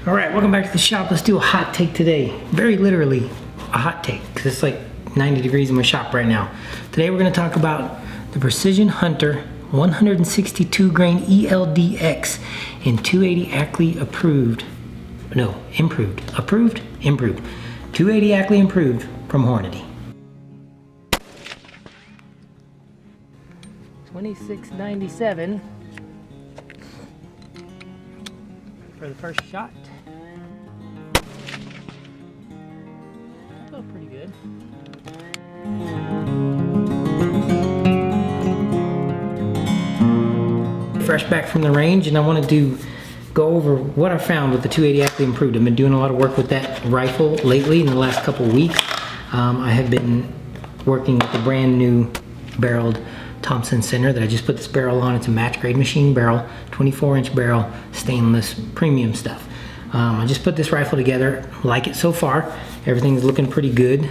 All right, welcome back to the shop. Let's do a hot take today. Very literally a hot take, because it's like 90 degrees in my shop right now. Today we're going to talk about the Precision Hunter 162 grain ELD-X in 280 Ackley Improved. 280 Ackley Improved from Hornady. $26.97 for the first shot. That felt pretty good. Fresh back from the range, and I wanted to go over what I found with the 280 Ackley Improved. I've been doing a lot of work with that rifle lately in the last couple of weeks. I have been working with the brand new barreled Thompson Center that I just put this barrel on. It's a match grade machine barrel, 24-inch barrel, stainless, premium stuff. I just put this rifle together, like it so far. Everything's looking pretty good.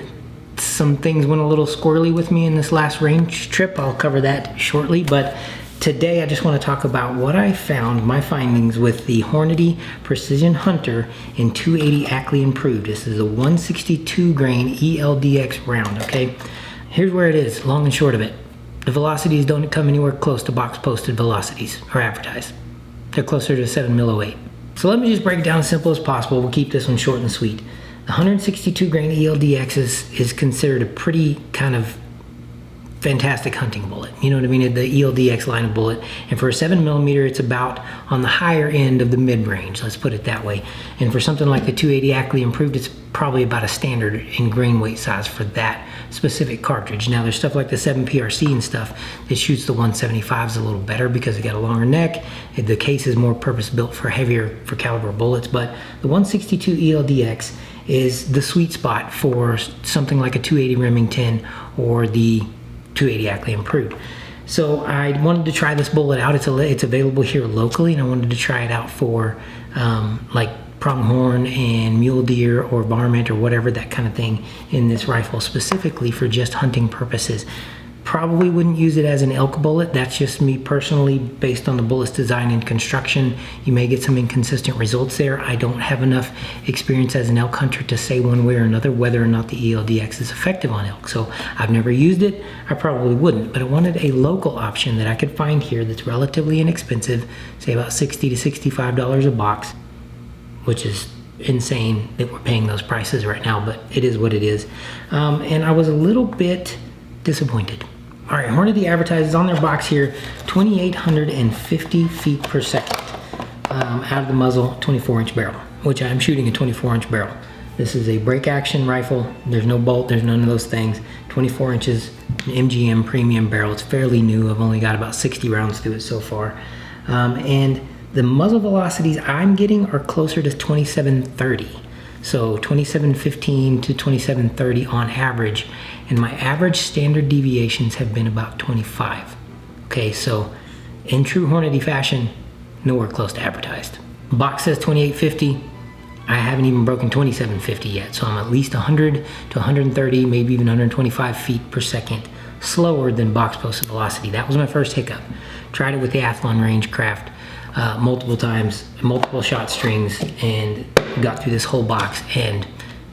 Some things went a little squirrely with me in this last range trip. I'll cover that shortly, but today I just want to talk about what I found, my findings with the Hornady Precision Hunter in 280 Ackley Improved. This is a 162 grain ELD-X round, okay? Here's where it is, long and short of it. The velocities don't come anywhere close to box posted velocities or advertised. They're closer to 7.08. So let me just break it down as simple as possible. We'll keep this one short and sweet. The 162 grain ELD-X is considered a pretty kind of fantastic hunting bullet. You know what I mean? The ELD-X line of bullet. And for a 7mm, it's about on the higher end of the mid-range. Let's put it that way. And for something like the 280 Ackley Improved, it's probably about a standard in grain weight size for that specific cartridge. Now there's stuff like the 7PRC and stuff that shoots the 175s a little better because it got a longer neck. The case is more purpose built for heavier for caliber bullets, but the 162 ELD-X is the sweet spot for something like a 280 Remington or the 280 Ackley Improved. So I wanted to try this bullet out. It's available here locally, and I wanted to try it out for like pronghorn and mule deer or varmint or whatever, that kind of thing, in this rifle specifically for just hunting purposes. Probably wouldn't use it as an elk bullet. That's just me personally, based on the bullet's design and construction. You may get some inconsistent results there. I don't have enough experience as an elk hunter to say one way or another whether or not the ELD-X is effective on elk. So I've never used it. I probably wouldn't, but I wanted a local option that I could find here that's relatively inexpensive, say about $60 to $65 a box, which is insane that we're paying those prices right now, but it is what it is. And I was a little bit disappointed. All right, Hornady advertises on their box here 2,850 feet per second out of the muzzle, 24-inch barrel, which I'm shooting a 24-inch barrel. This is a break action rifle. There's no bolt, there's none of those things. 24 inches, MGM premium barrel. It's fairly new. I've only got about 60 rounds through it so far. And the muzzle velocities I'm getting are closer to 2730. So 2715 to 2730 on average, and my average standard deviations have been about 25. Okay, so in true Hornady fashion, nowhere close to advertised. Box says 2850. I haven't even broken 2750 yet, so I'm at least 100 to 130, maybe even 125 feet per second slower than box posted velocity. That was my first hiccup. Tried it with the Athlon Rangecraft multiple times, multiple shot strings, and got through this whole box, and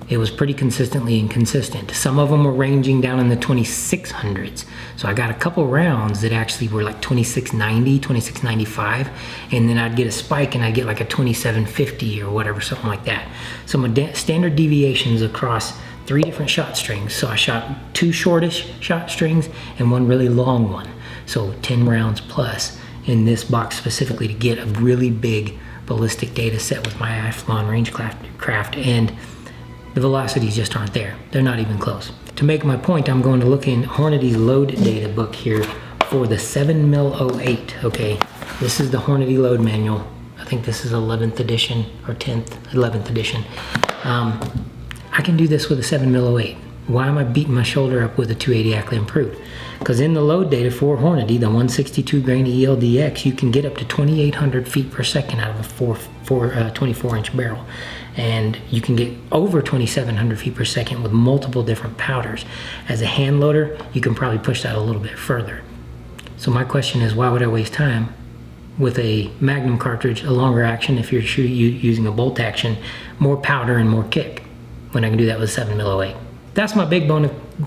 it was pretty consistently inconsistent. Some of them were ranging down in the 2600s. So I got a couple rounds that actually were like 2690, 2695, and then I'd get a spike and I'd get like a 2750 or whatever, something like that. So my standard deviations across 3 different shot strings. So I shot 2 shortish shot strings and 1 really long one. So 10 rounds plus in this box specifically to get a really big ballistic data set with my Athlon Rangecraft, and the velocities just aren't there. They're not even close. To make my point, I'm going to look in Hornady's load data book here for the 7mm 08, okay? This is the Hornady load manual. I think this is 11th edition or 11th edition. I can do this with a 7mm 08. Why am I beating my shoulder up with a 280 Ackley Improved? Because in the load data for Hornady, the 162 grain ELD-X, you can get up to 2,800 feet per second out of a 24-inch barrel. And you can get over 2,700 feet per second with multiple different powders. As a hand loader, you can probably push that a little bit further. So my question is, why would I waste time with a Magnum cartridge, a longer action if you're using a bolt action, more powder and more kick when I can do that with 7mm08. That's my big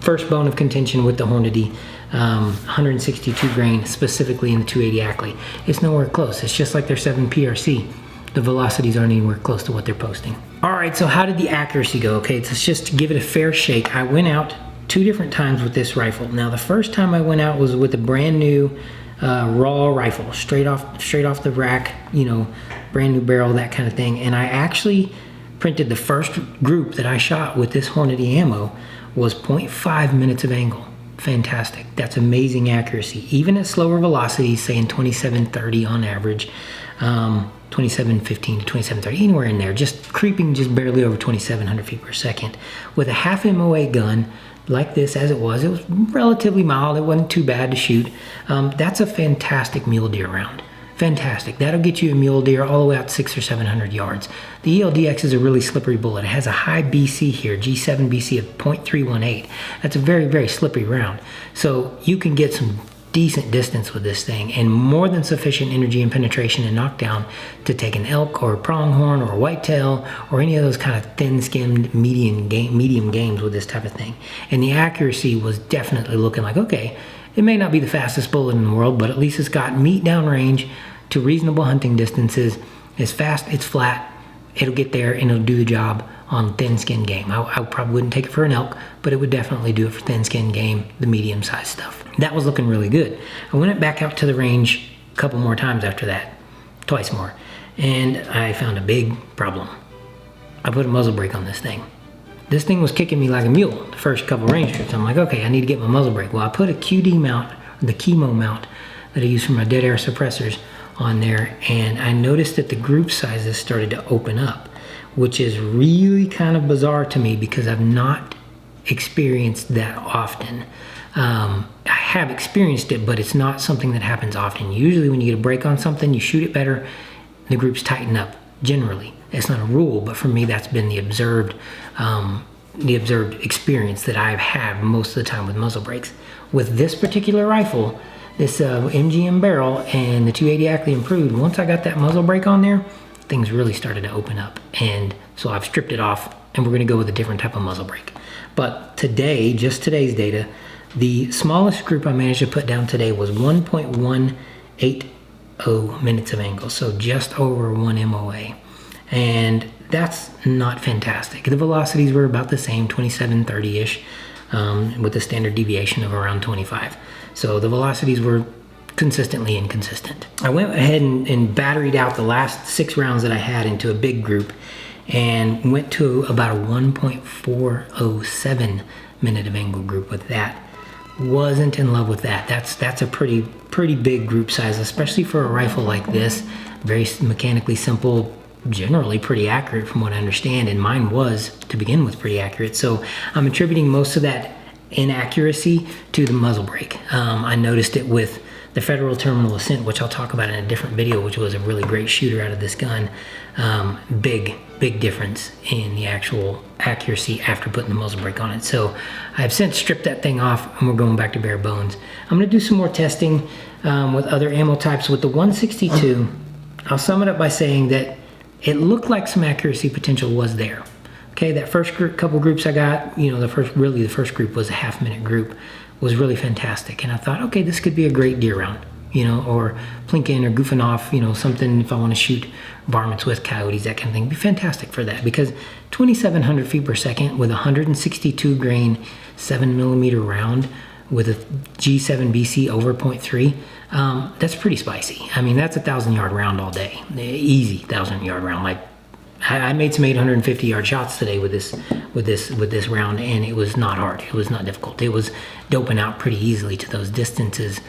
first bone of contention with the Hornady 162 grain, specifically in the 280 Ackley. It's nowhere close. It's just like their 7 PRC. The velocities aren't anywhere close to what they're posting. All right, so how did the accuracy go? Okay, let's just give it a fair shake. I went out 2 different times with this rifle. Now, the first time I went out was with a brand new raw rifle, straight off the rack, you know, brand new barrel, that kind of thing. And I actually printed the first group that I shot with this Hornady ammo was 0.5 minutes of angle. Fantastic. That's amazing accuracy. Even at slower velocities, say in 2730 on average, 2715 to 2730, anywhere in there, just creeping just barely over 2700 feet per second. With a half MOA gun like this, as it was relatively mild. It wasn't too bad to shoot. That's a fantastic mule deer round. Fantastic. That'll get you a mule deer all the way out 600 or 700 yards. The ELD-X is a really slippery bullet. It has a high BC here, G7 BC of 0.318. That's a very, very slippery round. So you can get some decent distance with this thing, and more than sufficient energy and penetration and knockdown to take an elk or a pronghorn or a whitetail or any of those kind of thin-skinned medium games with this type of thing. And the accuracy was definitely looking like, okay, it may not be the fastest bullet in the world, but at least it's got meat downrange to reasonable hunting distances. It's fast, it's flat, it'll get there and it'll do the job on thin-skinned game. I probably wouldn't take it for an elk, but it would definitely do it for thin-skinned game, the medium-sized stuff. That was looking really good. I went back out to the range a couple more times after that, twice more, and I found a big problem. I put a muzzle brake on this thing. This thing was kicking me like a mule the first couple range trips. I'm like, okay, I need to get my muzzle brake. Well, I put a QD mount, the chemo mount that I use for my dead air suppressors on there, and I noticed that the group sizes started to open up, which is really kind of bizarre to me because I've not experienced that often. I have experienced it, but it's not something that happens often. Usually when you get a break on something, you shoot it better, the groups tighten up, generally. It's not a rule, but for me, that's been the observed experience that I've had most of the time with muzzle brakes. With this particular rifle, this MGM barrel and the 280 Ackley Improved, once I got that muzzle brake on there, things really started to open up. And so I've stripped it off and we're gonna go with a different type of muzzle brake. But today, just today's data, the smallest group I managed to put down today was 1.180 minutes of angle. So just over 1 MOA. And that's not fantastic. The velocities were about the same, 2730-ish, with a standard deviation of around 25. So the velocities were consistently inconsistent. I went ahead and batteried out the last 6 rounds that I had into a big group and went to about a 1.407 minute of angle group with that. Wasn't in love with that. That's a pretty big group size, especially for a rifle like this. Very mechanically simple, generally pretty accurate from what I understand, and mine was to begin with pretty accurate. So I'm attributing most of that inaccuracy to the muzzle brake. I noticed it with the Federal Terminal Ascent, which I'll talk about in a different video, which was a really great shooter out of this gun. Big difference in the actual accuracy after putting the muzzle brake on it. So I've since stripped that thing off and we're going back to bare bones. I'm gonna do some more testing with other ammo types. With the 162, I'll sum it up by saying that it looked like some accuracy potential was there. Okay, that first couple groups I got, you know, the first group was a half-minute group, was really fantastic. And I thought, okay, this could be a great deer round, you know, or plinking or goofing off, you know, something if I want to shoot varmints with coyotes, that kind of thing. It'd be fantastic for that because 2,700 feet per second with a 162 grain 7mm round with a G7 BC over 0.3, that's pretty spicy. I mean, that's a 1,000-yard round all day. Easy 1,000-yard round. Like I made some 850-yard shots today with this round, and it was not hard. It was not difficult. It was doping out pretty easily to those distances,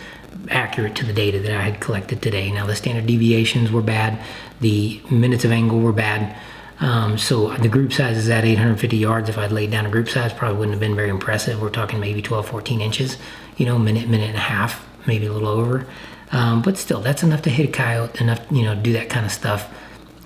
accurate to the data that I had collected today. Now the standard deviations were bad. The minutes of angle were bad. So the group size is at 850 yards. If I'd laid down a group size, probably wouldn't have been very impressive. We're talking maybe 12, 14 inches, you know, minute and a half, maybe a little over. But still, that's enough to hit a coyote, enough, you know, do that kind of stuff.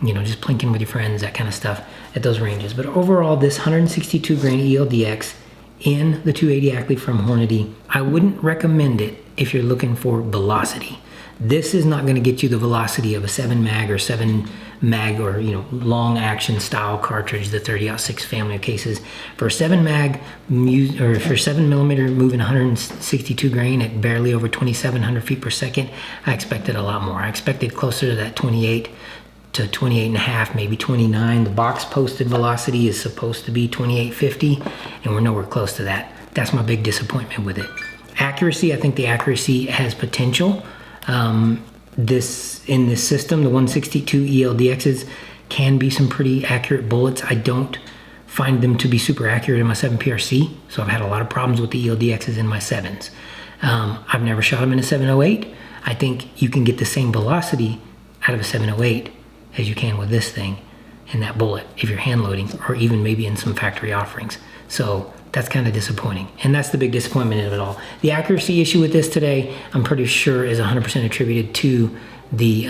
You know, just plinking with your friends, that kind of stuff at those ranges. But overall, this 162 grain ELD-X in the 280 Ackley from Hornady, I wouldn't recommend it if you're looking for velocity. This is not gonna get you the velocity of a 7 mag or 7 mag or, you know, long action style cartridge, the 30-06 family of cases. For 7 mag, or for 7 millimeter moving 162 grain at barely over 2,700 feet per second, I expected a lot more. I expected closer to that 28 to 28 and a half, maybe 29. The box posted velocity is supposed to be 2850, and we're nowhere close to that. That's my big disappointment with it. Accuracy, I think the accuracy has potential. In this system, the 162 ELD-X's can be some pretty accurate bullets. I don't find them to be super accurate in my 7PRC, so I've had a lot of problems with the ELD-X's in my 7s. I've never shot them in a 708. I think you can get the same velocity out of a 708 as you can with this thing and that bullet if you're hand loading, or even maybe in some factory offerings. So that's kind of disappointing, and that's the big disappointment of it all. The accuracy issue with this today, I'm pretty sure, is 100% attributed to the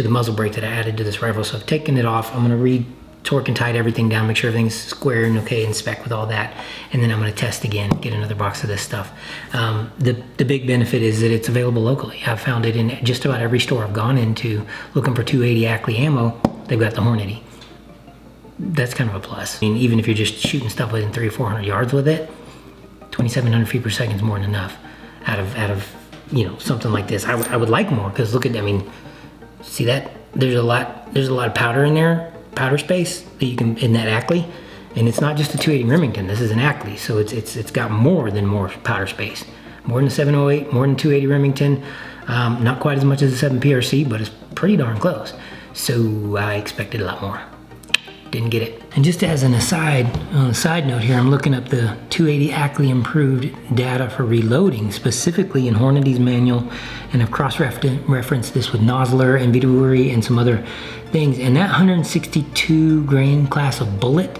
muzzle brake that I added to this rifle. So I've taken it off. I'm gonna torque and tighten everything down, make sure everything's square and okay and spec with all that, and then I'm gonna test again, get another box of this stuff. The big benefit is that it's available locally. I've found it in just about every store I've gone into looking for 280 Ackley ammo. They've got the Hornady. That's kind of a plus. I mean, even if you're just shooting stuff within 300 or 400 yards with it, 2,700 feet per second is more than enough out of you know, something like this. I would like more, because look at, I mean, see that? There's a lot of powder in there, powder space that you can, in that Ackley, and it's not just a 280 Remington. This is an Ackley, so it's got more powder space, more than a 708, more than 280 Remington. Not quite as much as a 7PRC, but it's pretty darn close. So I expected a lot more. Didn't get it. And just as an aside, on a side note here, I'm looking up the 280 Ackley Improved data for reloading, specifically in Hornady's manual, and I've cross-referenced this with Nosler and Viduri and some other things. And that 162 grain class of bullet,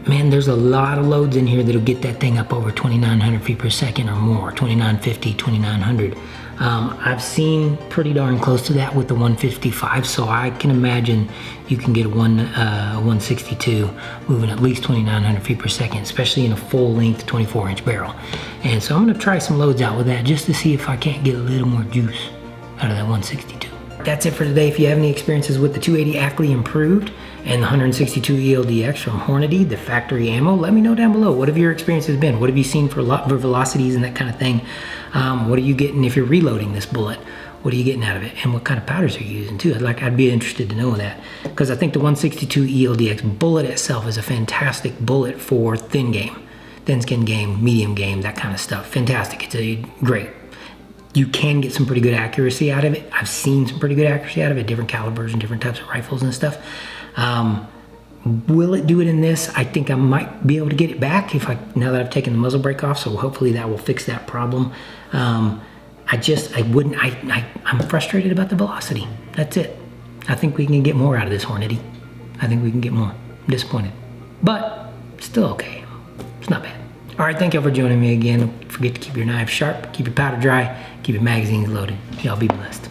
man, there's a lot of loads in here that'll get that thing up over 2,900 feet per second or more, 2,950, 2,900. I've seen pretty darn close to that with the 155, so I can imagine you can get a 162 moving at least 2,900 feet per second, especially in a full-length 24-inch barrel. And so I'm going to try some loads out with that just to see if I can't get a little more juice out of that 162. That's it for today. If you have any experiences with the 280 Ackley Improved and the 162 ELD-X from Hornady, the factory ammo, let me know down below. What have your experiences been? What have you seen for velocities and that kind of thing? What are you getting if you're reloading this bullet? What are you getting out of it? And what kind of powders are you using too? I'd be interested to know that, because I think the 162 ELD-X bullet itself is a fantastic bullet for thin game, thin skin game, medium game, that kind of stuff. Fantastic. It's great. You can get some pretty good accuracy out of it. I've seen some pretty good accuracy out of it, different calibers and different types of rifles and stuff. Will it do it in this? I think I might be able to get it back now that I've taken the muzzle brake off, so hopefully that will fix that problem. I'm frustrated about the velocity. That's it. I think we can get more out of this Hornady. I think we can get more. I'm disappointed, but still okay. It's not bad. All right, thank you for joining me again. Don't forget to keep your knives sharp, keep your powder dry, keep your magazines loaded. Y'all be blessed.